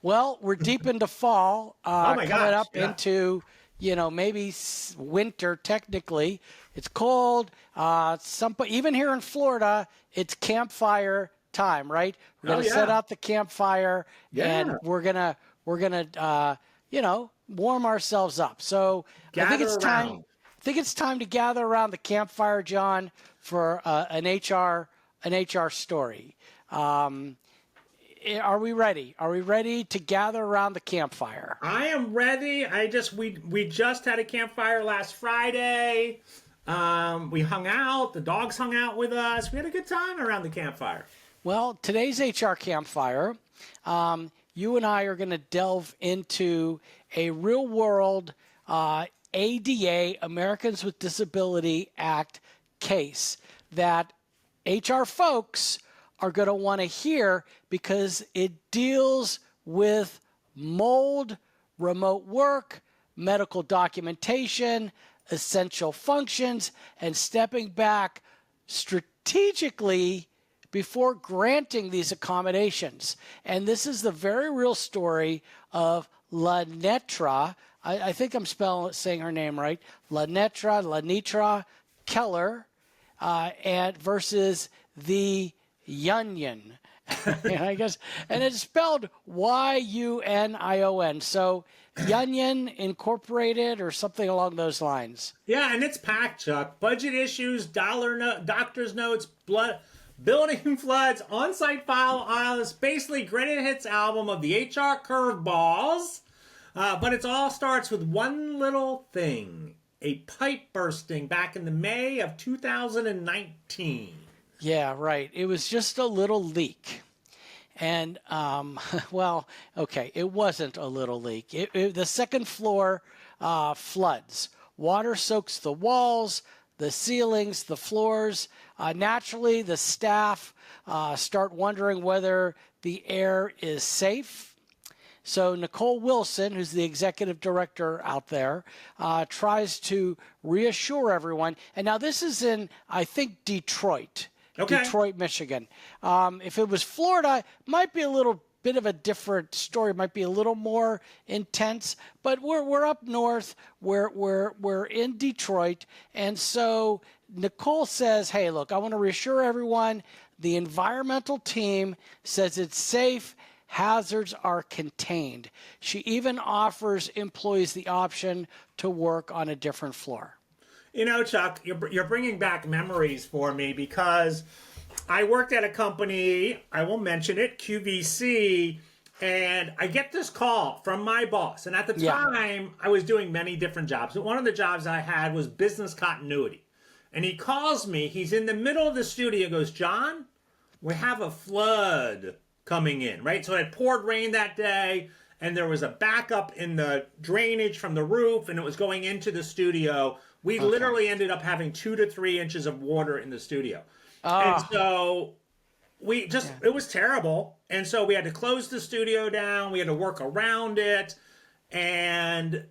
Well, we're deep into fall, Oh my coming gosh, up yeah. into, maybe winter technically. It's cold. Even here in Florida, it's campfire time, right? We're Oh gonna set yeah. out the campfire and Yeah. we're gonna warm ourselves up. So I think Gather it's time. around. I think it's time to gather around the campfire, John, for an HR story. Um, are we ready? Are we ready to gather around the campfire? I am ready. We just had a campfire last Friday. We hung out. The dogs hung out with us. We had a good time around the campfire. Well, today's HR campfire, you and I are going to delve into a real world ADA, Americans with Disability Act case that HR folks are going to want to hear because it deals with mold, remote work, medical documentation, essential functions, and stepping back strategically before granting these accommodations. And this is the very real story of Lanetra. I think I'm saying her name right. Lanitra Keller, and versus the Yunion. I guess, and it's spelled Yunion. So Yunion Incorporated or something along those lines. Yeah, and it's packed, Chuck. Budget issues, doctor's notes, building floods, on-site file files, basically greatest hits album of the HR curveballs. But it all starts with one little thing: a pipe bursting back in the May of 2019. Yeah, right. It was just a little leak. And, well, okay, it wasn't a little leak. The second floor floods. Water soaks the walls, the ceilings, the floors. Naturally, the staff start wondering whether the air is safe. So Nicole Wilson, who's the executive director out there, tries to reassure everyone. And now this is in, I think, Detroit. Okay. Detroit, Michigan. If it was Florida, might be a little bit of a different story. Might be a little more intense. But we're up north. We're in Detroit, and so Nicole says, "Hey, look, I want to reassure everyone. The environmental team says it's safe. Hazards are contained." She even offers employees the option to work on a different floor. You know, Chuck, you're bringing back memories for me because I worked at a company, I will mention it, QVC, and I get this call from my boss. And at the time, I was doing many different jobs. But one of the jobs I had was business continuity. And he calls me, he's in the middle of the studio, goes, "John, we have a flood coming in," right? So it had poured rain that day, and there was a backup in the drainage from the roof, and it was going into the studio. We literally ended up having 2 to 3 inches of water in the studio. And so it was terrible. And so we had to close the studio down. We had to work around it. And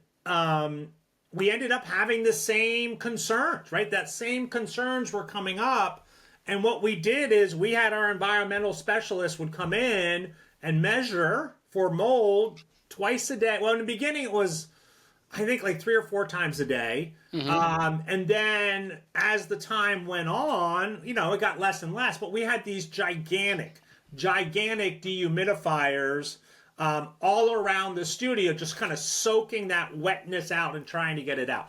we ended up having the same concerns, right? That same concerns were coming up. And what we did is we had our environmental specialist would come in and measure for mold twice a day. Well, in the beginning, it was, I think, like 3 or 4 times a day. And then as the time went on, it got less and less. But we had these gigantic dehumidifiers all around the studio, just kind of soaking that wetness out and trying to get it out.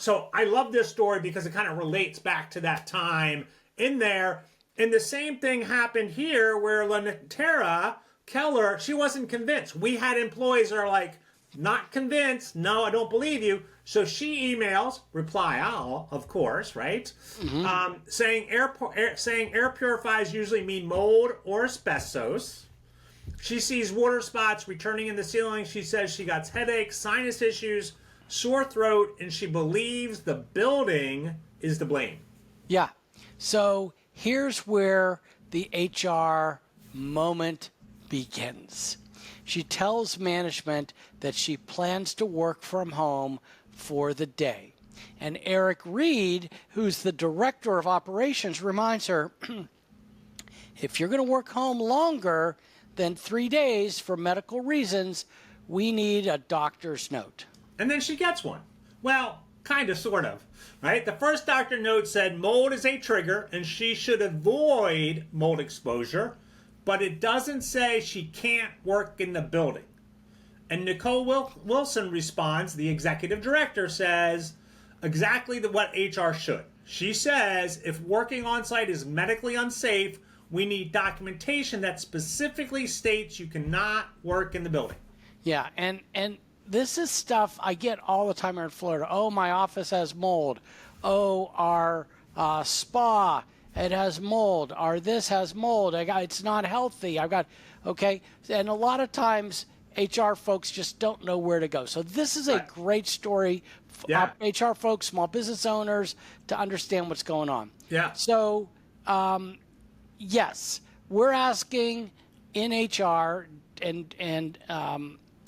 So I love this story because it kind of relates back to that time in there. And the same thing happened here where Lanitra Keller, she wasn't convinced. We had employees that are like, not convinced. No, I don't believe you. So she emails, reply all, of course, right? Saying air purifiers usually mean mold or asbestos. She sees water spots returning in the ceiling. She says she got headaches, sinus issues, sore throat, and she believes the building is to blame. Yeah. So here's where the HR moment begins. She tells management that she plans to work from home for the day. And Eric Reed, who's the director of operations, reminds her, if you're going to work home longer, than 3 days for medical reasons, we need a doctor's note. And then she gets one. Well, kind of, sort of, right? The first doctor note said mold is a trigger and she should avoid mold exposure, but it doesn't say she can't work in the building. And Nicole Wilson responds, the executive director says exactly what HR should. She says if working on site is medically unsafe, we need documentation that specifically states you cannot work in the building. Yeah, and this is stuff I get all the time here in Florida. Oh, my office has mold. Oh, our spa, it has mold. Our this has mold. It's not healthy. Okay. And a lot of times HR folks just don't know where to go. So this is a great story for HR folks, small business owners, to understand what's going on. Yeah. So, yes, we're asking in HR, and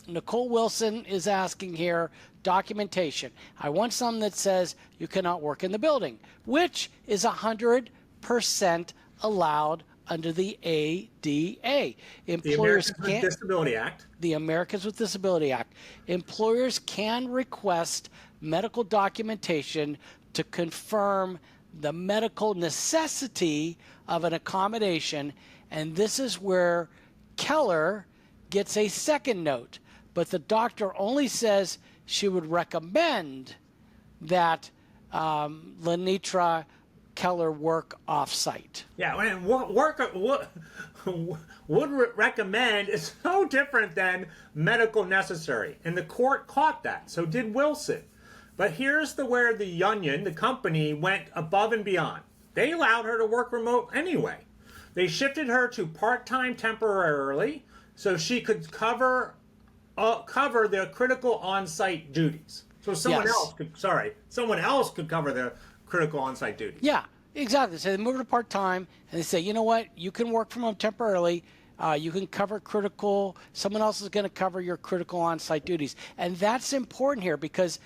Nicole Wilson is asking here documentation. I want something that says you cannot work in the building, which is 100% allowed under the ADA. Employers the Americans with Disability Act. The Americans with Disability Act. Employers can request medical documentation to confirm the medical necessity of an accommodation, and this is where Keller gets a second note. But the doctor only says she would recommend that Lenitra Keller work off-site. Yeah, and would recommend is so different than medical necessary. And the court caught that. So did Wilson. But here's where the union, the company, went above and beyond. They allowed her to work remote anyway. They shifted her to part-time temporarily so she could cover the critical on-site duties. So someone else could cover the critical on-site duties. Yeah, exactly. So they move her to part-time, and they say, you know what, you can work from home temporarily. You can cover critical, someone else is going to cover your critical on-site duties. And that's important here because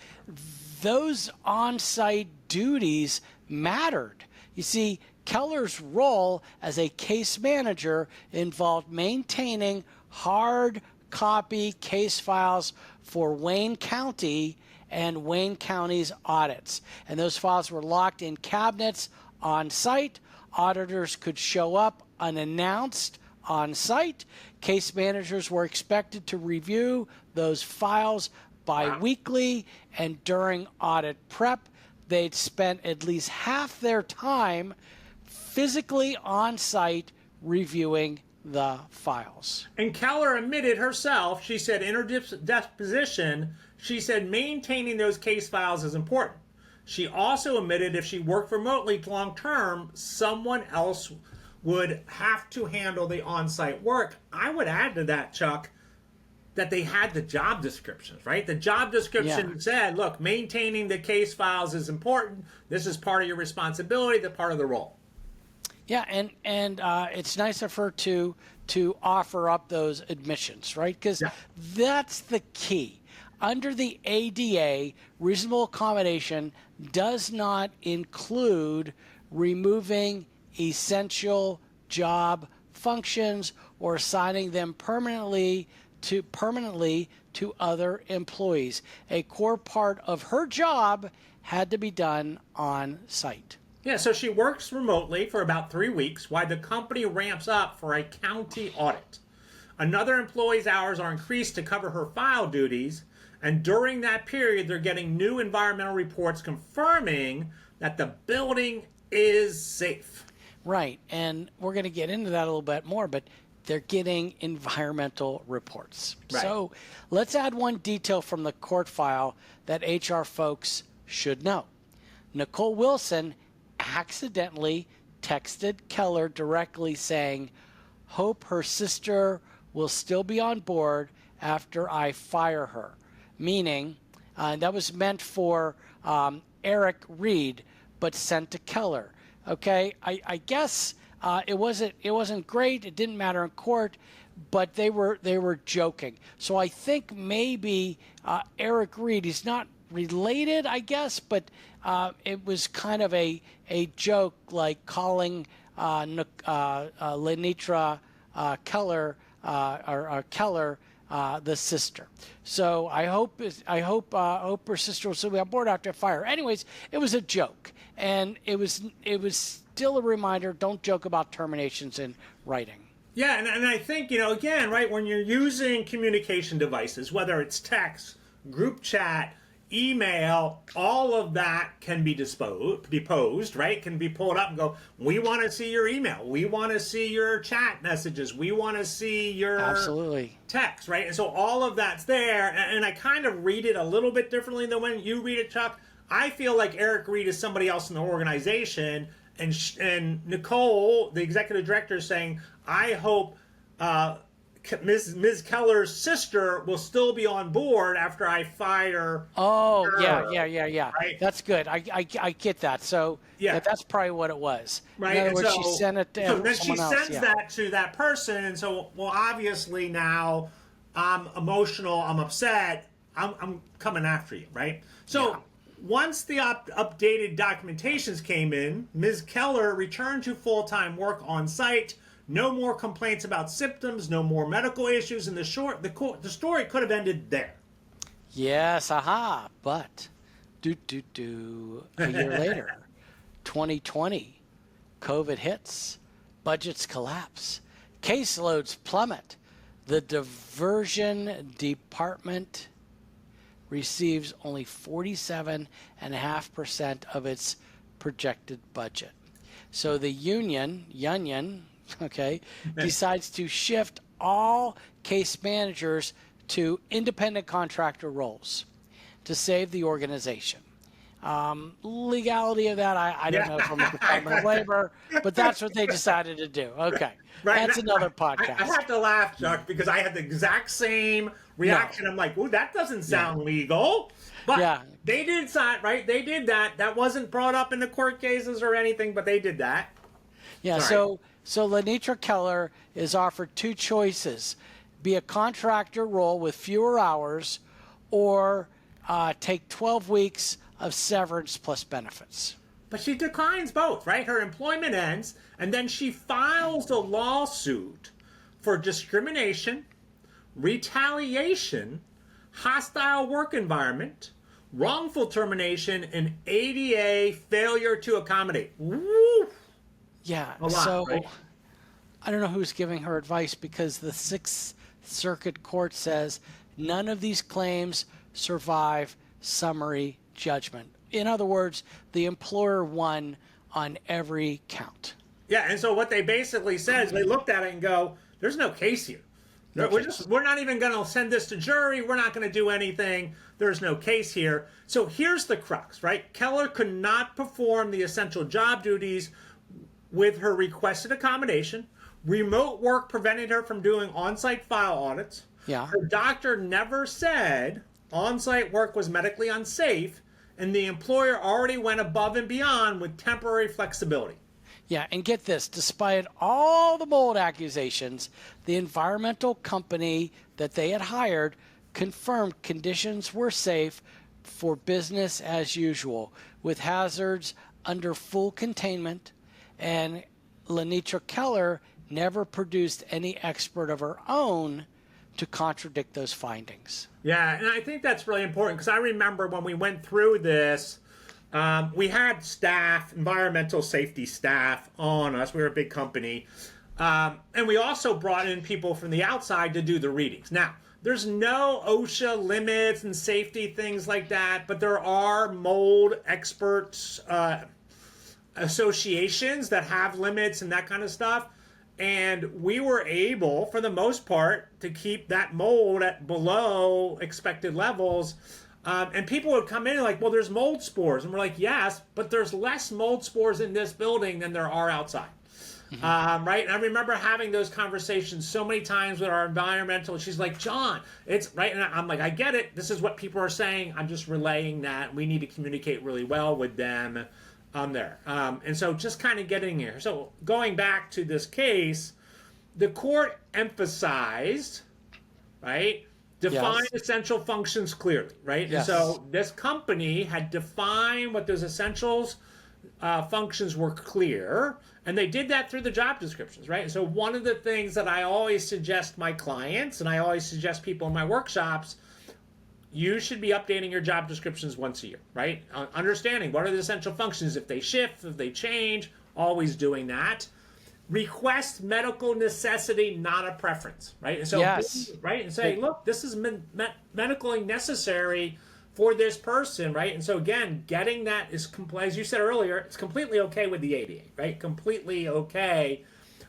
those on-site duties mattered. You see, Keller's role as a case manager involved maintaining hard copy case files for Wayne County and Wayne County's audits. And those files were locked in cabinets on site. Auditors could show up unannounced on site. Case managers were expected to review those files bi-weekly, and during audit prep, they'd spent at least half their time physically on site reviewing the files. And Keller admitted herself, she said in her deposition, she said maintaining those case files is important. She also admitted if she worked remotely long term, someone else would have to handle the on-site work. I would add to that, Chuck, that they had the job descriptions, right? The job description said, look, maintaining the case files is important. This is part of your responsibility, the part of the role. Yeah, and it's nice of her to offer up those admissions, right? Because that's the key. Under the ADA, reasonable accommodation does not include removing essential job functions or assigning them permanently to other employees. A core part of her job had to be done on site. Yeah, so she works remotely for about 3 weeks while the company ramps up for a county audit. Another employee's hours are increased to cover her file duties, and during that period, they're getting new environmental reports confirming that the building is safe. Right, and we're going to get into that a little bit more, but they're getting environmental reports. Right. So let's add one detail from the court file that HR folks should know. Nicole Wilson accidentally texted Keller directly saying, hope her sister will still be on board after I fire her. Meaning, that was meant for Eric Reed, but sent to Keller. Okay, I guess it wasn't great. It didn't matter in court, but they were joking. So I think maybe Eric Reed, he's not related, I guess, but it was kind of a joke, like calling Lenitra Keller or Keller, the sister. So I hope her sister will still be on board after a fire. Anyways, it was a joke, and it was still a reminder: don't joke about terminations in writing. Yeah, and I think, again, right, when you're using communication devices, whether it's text, group chat, email, all of that can be deposed, right? Can be pulled up and go, we want to see your email. We want to see your chat messages. We want to see your Absolutely text, right? And so all of that's there. And I kind of read it a little bit differently than when you read it, Chuck. I feel like Eric Reed is somebody else in the organization. And Nicole, the executive director, is saying, I hope Ms. Keller's sister will still be on board after I fire her. Yeah. Right? That's good. I get that. So Yeah. that's probably what it was. Right. In other And words, so, she sent it to so then someone she else. sends Yeah. that to that person. And so, well, obviously now I'm emotional. I'm upset. I'm coming after you, right? So. Yeah. Once the updated documentations came in, Ms. Keller returned to full-time work on site. No more complaints about symptoms, no more medical issues, and the story could have ended there. Yes, aha. But a year later, 2020, COVID hits, budgets collapse, caseloads plummet. The diversion department receives only 47.5% of its projected budget. So the union, decides to shift all case managers to independent contractor roles to save the organization. Legality of that, I don't know from the Department of Labor, but that's what they decided to do. Okay. Right. That's another podcast. I have to laugh, Chuck, because I had the exact same reaction. I'm like, "Ooh, that doesn't sound legal." But they did sign, right? They did that. That wasn't brought up in the court cases or anything, but they did that. Yeah, Sorry. so Lenitra Keller is offered two choices: be a contractor role with fewer hours, or take 12 weeks of severance plus benefits. But she declines both, right? Her employment ends, and then she files a lawsuit for discrimination, retaliation, hostile work environment, wrongful termination, and ADA failure to accommodate. Woo! Yeah, A lot, so right? I don't know who's giving her advice, because the Sixth Circuit Court says none of these claims survive summary judgment. In other words, the employer won on every count. Yeah, and so what they basically said is they looked at it and go, "There's no case here. We're not even going to send this to jury. We're not going to do anything. There's no case here." So here's the crux, right? Keller could not perform the essential job duties with her requested accommodation. Remote work prevented her from doing on-site file audits. Yeah. Her doctor never said on-site work was medically unsafe, and the employer already went above and beyond with temporary flexibility. Yeah, and get this, despite all the mold accusations, the environmental company that they had hired confirmed conditions were safe for business as usual, with hazards under full containment, and Lenitra Keller never produced any expert of her own to contradict those findings. Yeah, and I think that's really important, because I remember when we went through this, we had staff, environmental safety staff on us. We were a big company. And we also brought in people from the outside to do the readings. Now, there's no OSHA limits and safety things like that, but there are mold experts associations that have limits and that kind of stuff. And we were able, for the most part, to keep that mold at below expected levels. And people would come in and like, well, there's mold spores. And we're like, yes, but there's less mold spores in this building than there are outside. Right? And I remember having those conversations so many times with our environmental. She's like, John, it's right. And I'm like, I get it. This is what people are saying. I'm just relaying that. We need to communicate really well with them there. And so just kind of getting here. So going back to this case, the court emphasized, right, define essential functions clearly, right? Yes. And so this company had defined what those essentials functions were clear, and they did that through the job descriptions, right? So one of the things that I always suggest my clients, and I always suggest people in my workshops, you should be updating your job descriptions once a year, right? Understanding what are the essential functions, if they shift, if they change, always doing that. Request medical necessity, not a preference, right? And so, Yes. right, and say, look, this is medically necessary for this person, right? And so again, getting that is, as you said earlier, it's completely okay with the ADA, right? Completely okay.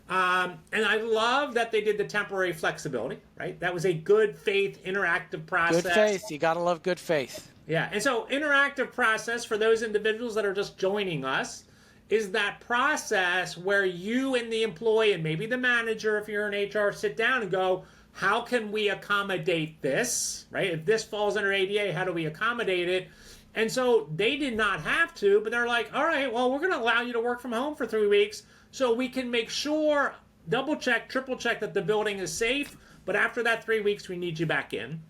And I love that they did the temporary flexibility, right? That was a good faith interactive process. Good faith. You got to love good faith. Yeah, and so interactive process for those individuals that are just joining us is that process where you and the employee and maybe the manager, if you're in HR, sit down and go, how can we accommodate this, right? If this falls under ADA, how do we accommodate it? And so they did not have to, but they're like, all right, well, we're going to allow you to work from home for 3 weeks so we can make sure, double check, triple check that the building is safe. But after that 3 weeks, we need you back in.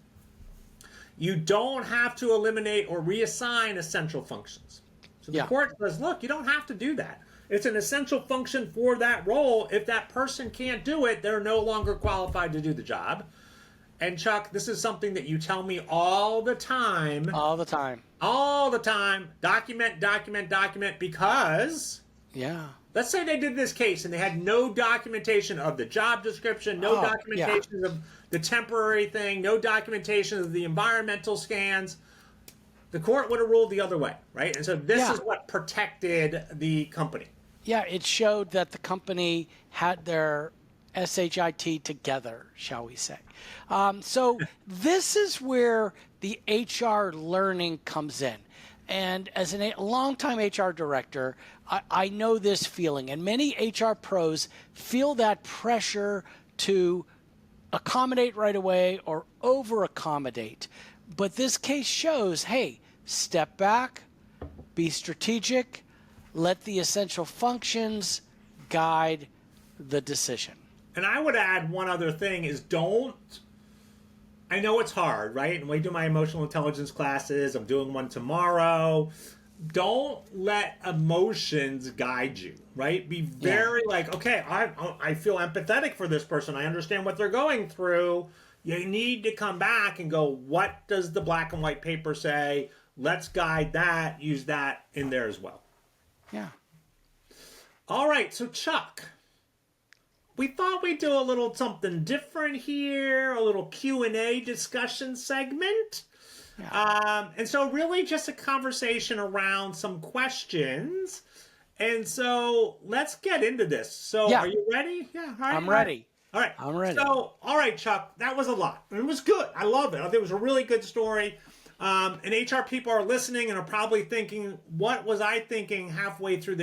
You don't have to eliminate or reassign essential functions. So the court says, look, you don't have to do that. It's an essential function for that role. If that person can't do it, they're no longer qualified to do the job. And Chuck, this is something that you tell me all the time. All the time. All the time. Document, document, document, because let's say they did this case and they had no documentation of the job description, no documentation of the temporary thing, no documentation of the environmental scans. The court would have ruled the other way, right? And so this is what protected the company. Yeah, it showed that the company had their SHIT together, shall we say. So this is where the HR learning comes in. And as a longtime HR director, I know this feeling. And many HR pros feel that pressure to accommodate right away or over-accommodate. But this case shows, hey, step back, be strategic, let the essential functions guide the decision. And I would add one other thing is I know it's hard, right? And we do my emotional intelligence classes. I'm doing one tomorrow. Don't let emotions guide you, right? Be very okay, I feel empathetic for this person. I understand what they're going through. You need to come back and go, what does the black and white paper say? Let's guide that, use that in there as well. Yeah. All right, so Chuck, we thought we'd do a little something different here, a little Q&A discussion segment. Yeah. And so really just a conversation around some questions. And so let's get into this. So are you ready? Yeah, all right. I'm ready. All right. I'm ready. So, all right, Chuck, that was a lot. It was good. I love it. I think it was a really good story. And HR people are listening and are probably thinking, what was I thinking halfway through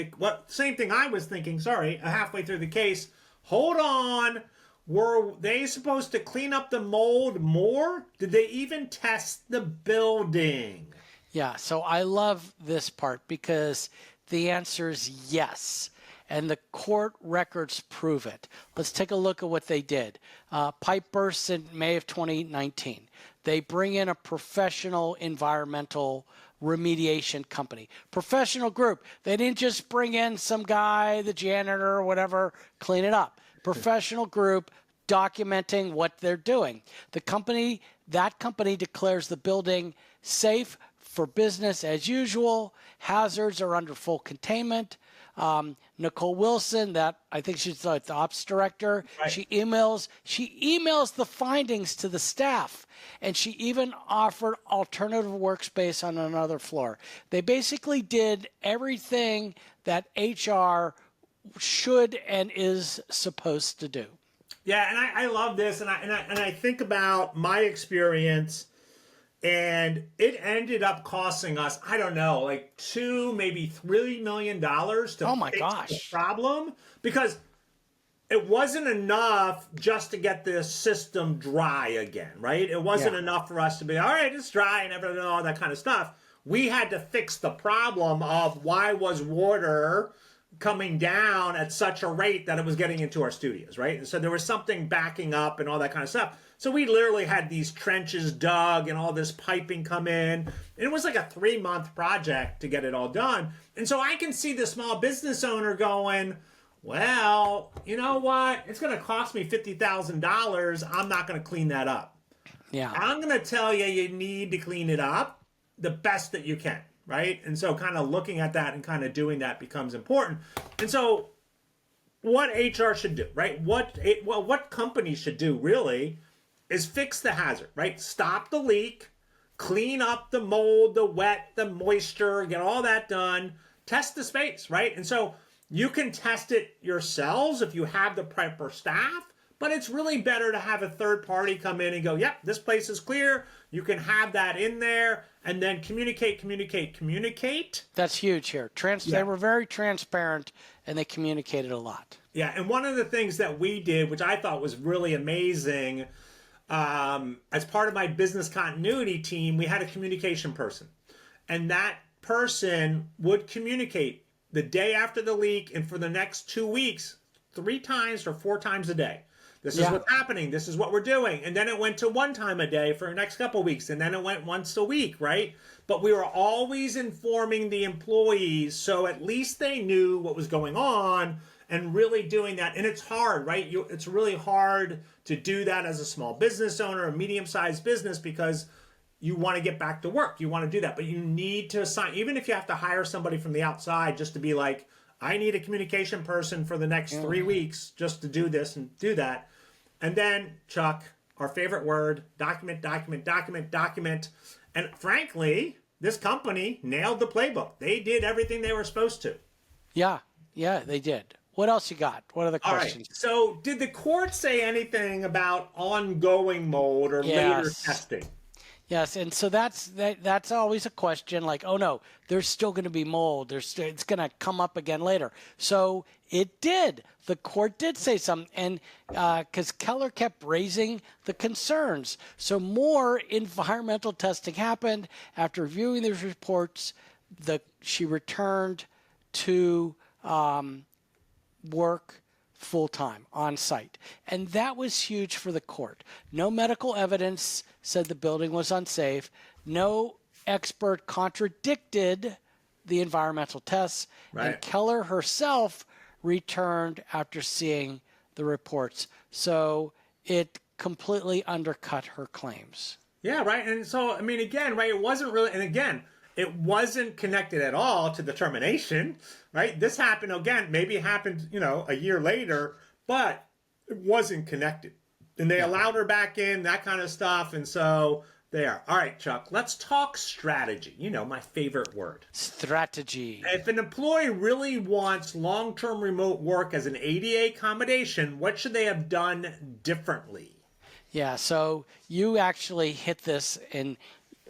same thing I was thinking, halfway through the case. Hold on. Were they supposed to clean up the mold more? Did they even test the building? Yeah, so I love this part because the answer is yes. And the court records prove it. Let's take a look at what they did. Pipe bursts in May of 2019. They bring in a professional environmental remediation company. Professional group. They didn't just bring in some guy, the janitor or whatever, clean it up. Professional group documenting what they're doing. That company declares the building safe for business as usual. Hazards are under full containment. Nicole Wilson, that I think she's the ops director, right. She emails the findings to the staff, and she even offered alternative workspace on another floor. They basically did everything that HR should and is supposed to do. Yeah, and I love this, and I think about my experience. And it ended up costing us, I don't know, like $2, maybe $3 million to fix the problem. Because it wasn't enough just to get the system dry again, right? It wasn't enough for us to be, all right, it's dry and everything, all that kind of stuff. We had to fix the problem of why was water coming down at such a rate that it was getting into our studios, right? And so there was something backing up and all that kind of stuff. So we literally had these trenches dug and all this piping come in. And it was like a 3-month project to get it all done. And so I can see the small business owner going, well, you know what? It's going to cost me $50,000. I'm not going to clean that up. Yeah. I'm going to tell you, you need to clean it up the best that you can, right? And so kind of looking at that and kind of doing that becomes important. And so what HR should do, right? What companies should do really is fix the hazard, right? Stop the leak, clean up the mold, the wet, the moisture, get all that done, test the space, right? And so you can test it yourselves if you have the proper staff, but it's really better to have a third party come in and go, yep, this place is clear. You can have that in there and then communicate. That's huge here. They were very transparent and they communicated a lot. Yeah, and one of the things that we did, which I thought was really amazing, as part of my business continuity team, we had a communication person. And that person would communicate the day after the leak and for the next 2 weeks, 3 times or 4 times a day. This is what's happening. This is what we're doing. And then it went to 1 time a day for the next couple of weeks. And then it went once a week, right? But we were always informing the employees so at least they knew what was going on and really doing that. And it's hard, right? It's really hard to do that as a small business owner, a medium-sized business, because you want to get back to work. You want to do that. But you need to assign, even if you have to hire somebody from the outside just to be like, I need a communication person for the next 3 weeks just to do this and do that. And then, Chuck, our favorite word, document. And frankly, this company nailed the playbook. They did everything they were supposed to. Yeah, they did. What else you got? What are the questions? All right. So did the court say anything about ongoing mold or later testing? Yes, and so that's always a question like, oh no, there's still going to be mold. It's going to come up again later. So it did. The court did say something, and because Keller kept raising the concerns. So more environmental testing happened. After reviewing these reports, she returned to work full-time on site. And that was huge for the court. No medical evidence said the building was unsafe. No expert contradicted the environmental tests. Right. And Keller herself returned after seeing the reports. So it completely undercut her claims. Yeah, right. And so, I mean, again, right, it wasn't really, and again, it wasn't connected at all to the termination, right? This happened, again, maybe it happened, a year later, but it wasn't connected. And they allowed her back in, that kind of stuff. And so there. All right, Chuck, let's talk strategy. My favorite word. Strategy. If an employee really wants long-term remote work as an ADA accommodation, what should they have done differently? Yeah, so you actually hit this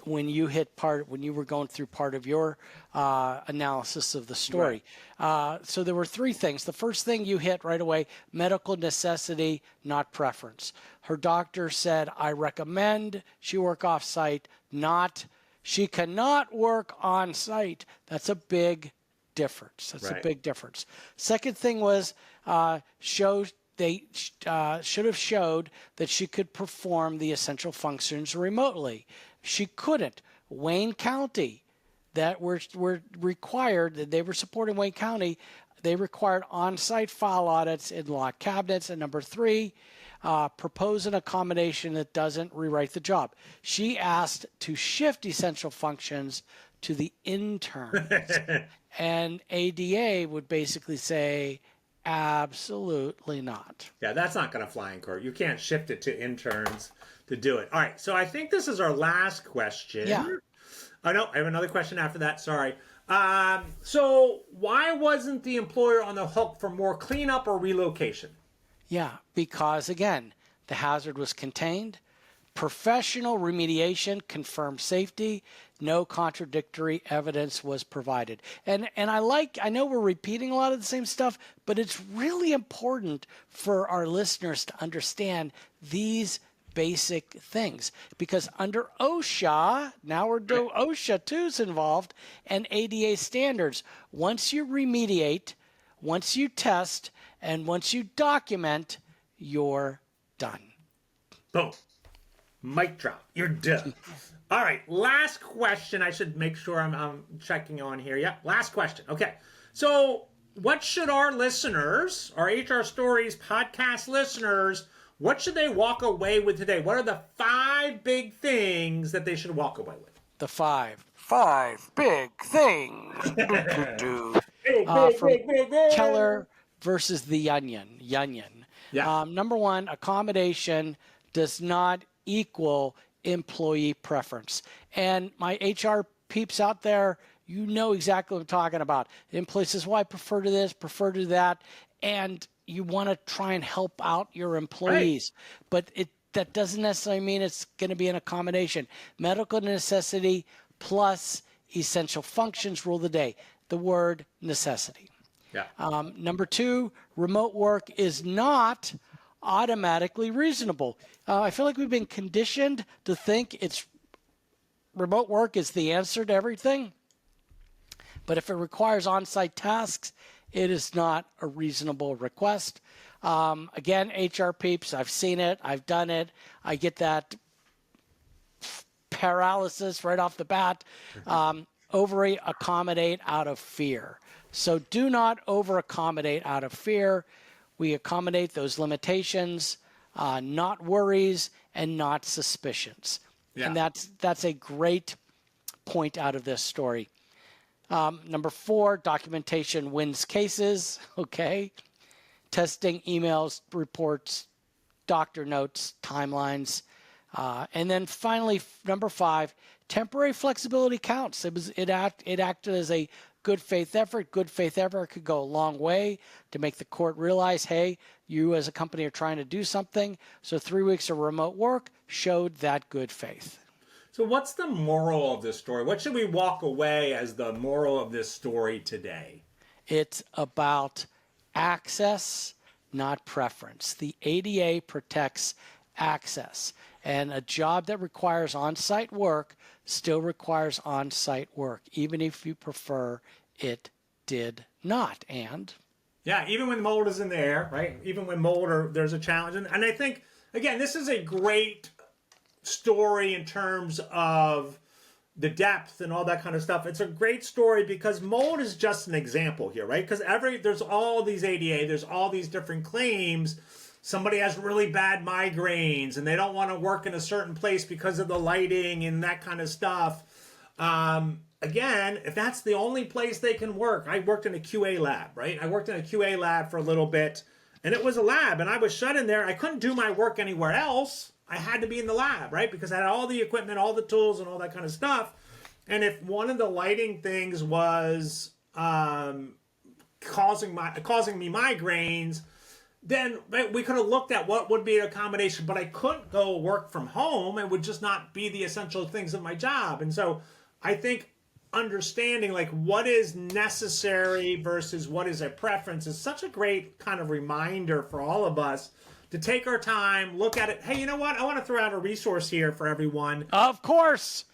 when you were going through part of your analysis of the story. Right. So there were 3 things. The first thing you hit right away, medical necessity, not preference. Her doctor said, I recommend she work off site, not she cannot work on site. That's a big difference. That's a big difference. Second thing was they should have showed that she could perform the essential functions remotely. She couldn't. Wayne County, that were required, they were supporting Wayne County, they required on-site file audits in locked cabinets. And number 3, propose an accommodation that doesn't rewrite the job. She asked to shift essential functions to the interns. And ADA would basically say, absolutely not. Yeah, that's not going to fly in court. You can't shift it to interns to do it. All right, so I think this is our last question. Yeah. Oh, no, I have another question after that. Sorry. So why wasn't the employer on the hook for more cleanup or relocation? Yeah, because, again, the hazard was contained. Professional remediation confirmed safety. No contradictory evidence was provided. And I know we're repeating a lot of the same stuff, but it's really important for our listeners to understand these basic things, because under OSHA, now we're doing OSHA 2's involved, and ADA standards, once you remediate, once you test and once you document, you're done. Boom. Mic drop. You're done. All right. Last question. I should make sure I'm checking on here. Yeah. Last question. Okay. So what should our listeners, our HR Stories podcast listeners, what should they walk away with today? What are the 5 big things that they should walk away with? The five big things. From Keller versus the Onion. Yeah. Number 1, accommodation does not equal employee preference. And my HR peeps out there, you know exactly what I'm talking about. The employee says, well, I prefer to this, prefer to that. And you want to try and help out your employees. Right. But that doesn't necessarily mean it's going to be an accommodation. Medical necessity plus essential functions rule the day. The word necessity. Yeah. Number 2, remote work is not automatically reasonable. I feel like we've been conditioned to think remote work is the answer to everything. But if it requires on-site tasks, it is not a reasonable request. Again, HR peeps, I've seen it, I've done it. I get that paralysis right off the bat. Over-accommodate out of fear. So do not over-accommodate out of fear. We accommodate those limitations, not worries, and not suspicions. Yeah. And that's a great point out of this story. Number 4, documentation wins cases. Okay. Testing, emails, reports, doctor notes, timelines. And then finally, number 5, temporary flexibility counts. It acted as a good faith effort. Good faith effort could go a long way to make the court realize, hey, you as a company are trying to do something. So 3 weeks of remote work showed that good faith. So what's the moral of this story? What should we walk away as the moral of this story today? It's about access, not preference. The ADA protects access. And a job that requires on-site work still requires on-site work, even if you prefer it did not. And yeah, even when mold is in the air, right? Even when mold there's a challenge. And I think, again, this is a great story in terms of the depth and all that kind of stuff. It's a great story because mold is just an example here, right? Because there's all these ADA, there's all these different claims. Somebody has really bad migraines and they don't want to work in a certain place because of the lighting and that kind of stuff. Again, if that's the only place they can work, I worked in a QA lab, right? I worked in a QA lab for a little bit and it was a lab and I was shut in there. I couldn't do my work anywhere else. I had to be in the lab, right? Because I had all the equipment, all the tools and all that kind of stuff. And if one of the lighting things was causing me migraines, then we could have looked at what would be an accommodation, but I couldn't go work from home. It would just not be the essential things of my job. And so I think understanding like what is necessary versus what is a preference is such a great kind of reminder for all of us to take our time, look at it. Hey, you know what? I want to throw out a resource here for everyone. Of course.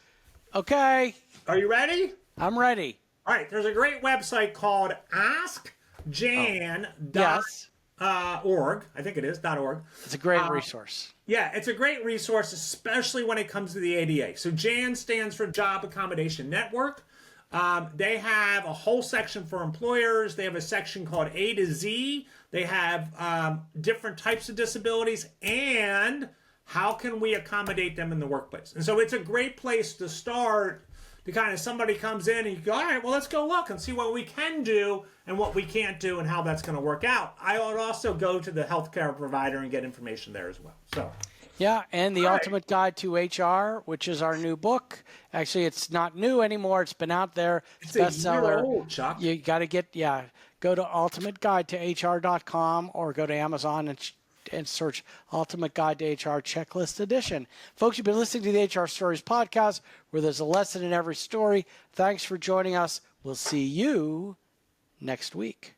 Okay. Are you ready? I'm ready. All right. There's a great website called askjan.org. I think it is .org. It's a great resource. Yeah, it's a great resource, especially when it comes to the ADA. So JAN stands for Job Accommodation Network. They have a whole section for employers. They have a section called A to Z. They have different types of disabilities and how can we accommodate them in the workplace. And so it's a great place to start to kind of somebody comes in and you go, all right, well, let's go look and see what we can do and what we can't do and how that's going to work out. I would also go to the healthcare provider and get information there as well. So. Yeah, and the Ultimate Guide to HR, which is our new book. Actually, it's not new anymore. It's been out there. It's a bestseller. Year old, Chuck. You got to go to ultimateguidetohr.com or go to Amazon and search Ultimate Guide to HR Checklist Edition. Folks, you've been listening to the HR Stories podcast, where there's a lesson in every story. Thanks for joining us. We'll see you next week.